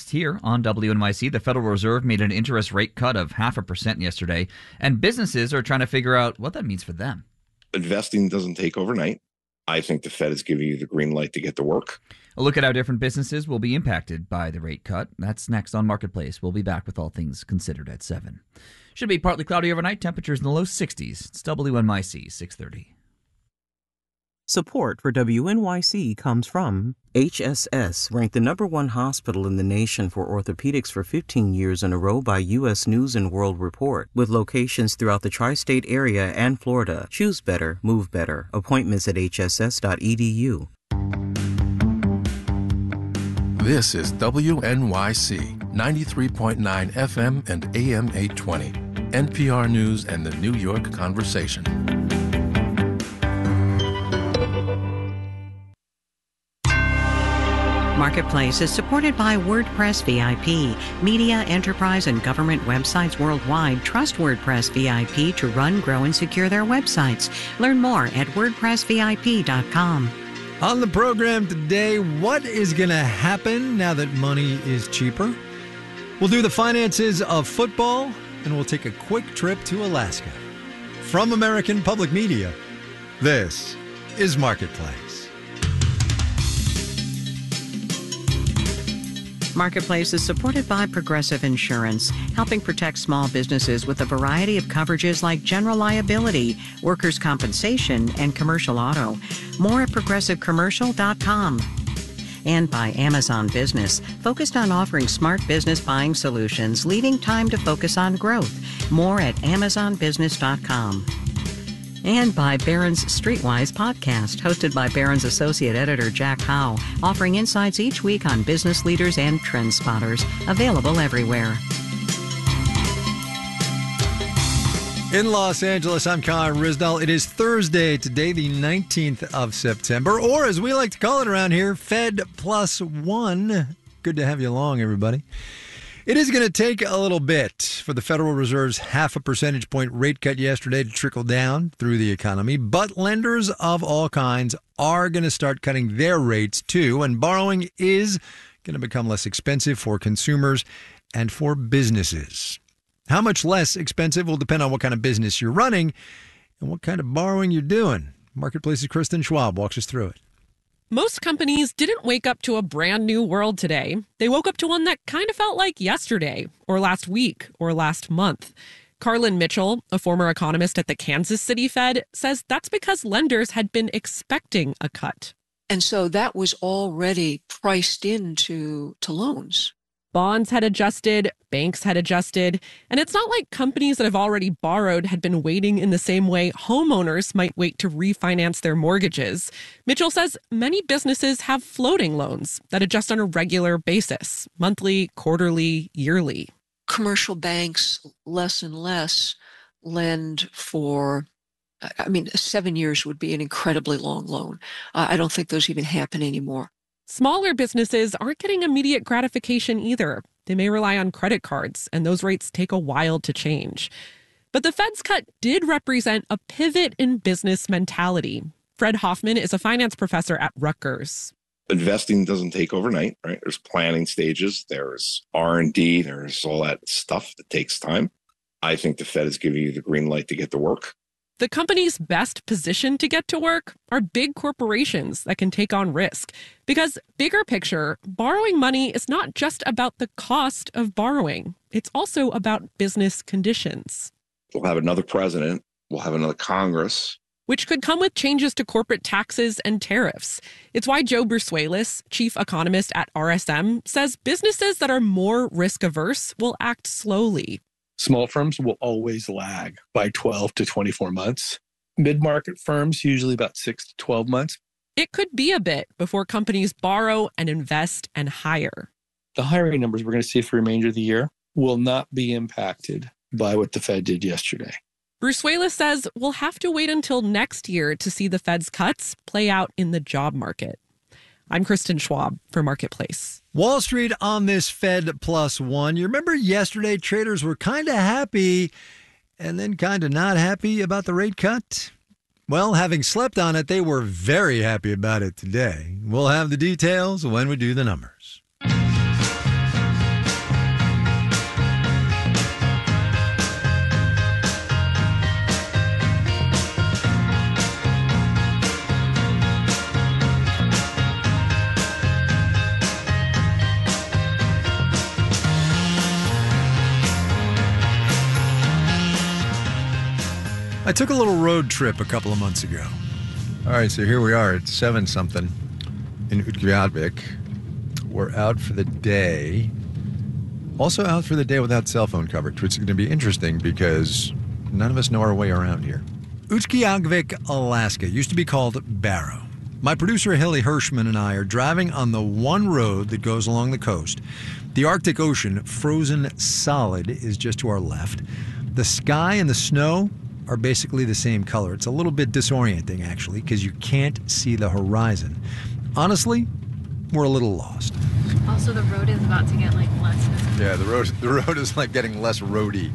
next here on WNYC. The Federal Reserve made an interest rate cut of 0.5% yesterday, and businesses are trying to figure out what that means for them. Investing doesn't take overnight. I think the Fed is giving you the green light to get to work. A look at how different businesses will be impacted by the rate cut. That's next on Marketplace. We'll be back with all things considered at 7. Should be partly cloudy overnight. Temperatures in the low 60s. It's WNYC 630. Support for WNYC comes from HSS, ranked the #1 hospital in the nation for orthopedics for 15 years in a row by U.S. News & World Report, with locations throughout the tri-state area and Florida. Choose better, move better. Appointments at hss.edu. This is WNYC 93.9 FM and AM 820, NPR News and the New York Conversation. Marketplace is supported by WordPress VIP. Media, enterprise, and government websites worldwide trust WordPress VIP to run, grow, and secure their websites. Learn more at WordPressVIP.com. On the program today, what is going to happen now that money is cheaper? We'll do the finances of football, and we'll take a quick trip to Alaska. From American Public Media, this is Marketplace. Marketplace is supported by Progressive Insurance, helping protect small businesses with a variety of coverages like general liability, workers' compensation, and commercial auto. More at progressivecommercial.com. And by Amazon Business, focused on offering smart business buying solutions, leaving time to focus on growth. More at amazonbusiness.com. And by Barron's Streetwise podcast, hosted by Barron's Associate Editor Jack Howe, offering insights each week on business leaders and trend spotters, available everywhere. In Los Angeles, I'm Kyle Risdall. It is Thursday, today the 19th of September, or as we like to call it around here, Fed Plus One. Good to have you along, everybody. It is going to take a little bit for the Federal Reserve's 0.5 percentage point rate cut yesterday to trickle down through the economy, but lenders of all kinds are going to start cutting their rates too, and borrowing is going to become less expensive for consumers and for businesses. How much less expensive will depend on what kind of business you're running and what kind of borrowing you're doing. Marketplace's Kristen Schwab walks us through it. Most companies didn't wake up to a brand new world today. They woke up to one that kind of felt like yesterday, or last week, or last month. Carlin Mitchell, a former economist at the Kansas City Fed, says that's because lenders had been expecting a cut. And so that was already priced into loans. Bonds had adjusted, banks had adjusted, and it's not like companies that have already borrowed had been waiting in the same way homeowners might wait to refinance their mortgages. Mitchell says many businesses have floating loans that adjust on a regular basis, monthly, quarterly, yearly. Commercial banks, less and less, lend for, 7 years would be an incredibly long loan. I don't think those even happen anymore. Smaller businesses aren't getting immediate gratification either. They may rely on credit cards, and those rates take a while to change. But the Fed's cut did represent a pivot in business mentality. Fred Hoffman is a finance professor at Rutgers. Investing doesn't take overnight, right? There's planning stages, there's R&D, there's all that stuff that takes time. I think the Fed is giving you the green light to get to work. The companies best positioned to get to work are big corporations that can take on risk. Because bigger picture, borrowing money is not just about the cost of borrowing. It's also about business conditions. We'll have another president. We'll have another Congress. Which could come with changes to corporate taxes and tariffs. It's why Joe Brusuelas, chief economist at RSM, says businesses that are more risk-averse will act slowly. Small firms will always lag by 12 to 24 months. Mid-market firms, usually about 6 to 12 months. It could be a bit before companies borrow and invest and hire. The hiring numbers we're going to see for the remainder of the year will not be impacted by what the Fed did yesterday. Brusuelas says we'll have to wait until next year to see the Fed's cuts play out in the job market. I'm Kristen Schwab for Marketplace. Wall Street on this Fed Plus One. You remember yesterday traders were kind of happy and then kind of not happy about the rate cut? Well, having slept on it, they were very happy about it today. We'll have the details when we do the numbers. I took a little road trip a couple of months ago. All right, so here we are at 7-something in Utqiagvik. We're out for the day. Also out for the day without cell phone coverage, which is going to be interesting because none of us know our way around here. Utqiagvik, Alaska, used to be called Barrow. My producer Hilly Hirschman and I are driving on the one road that goes along the coast. The Arctic Ocean, frozen solid, is just to our left. The sky and the snow are basically the same color. It's a little bit disorienting, actually, because you can't see the horizon. Honestly, we're a little lost. Also, the road is about to get less visible. Yeah, the road is getting less roady.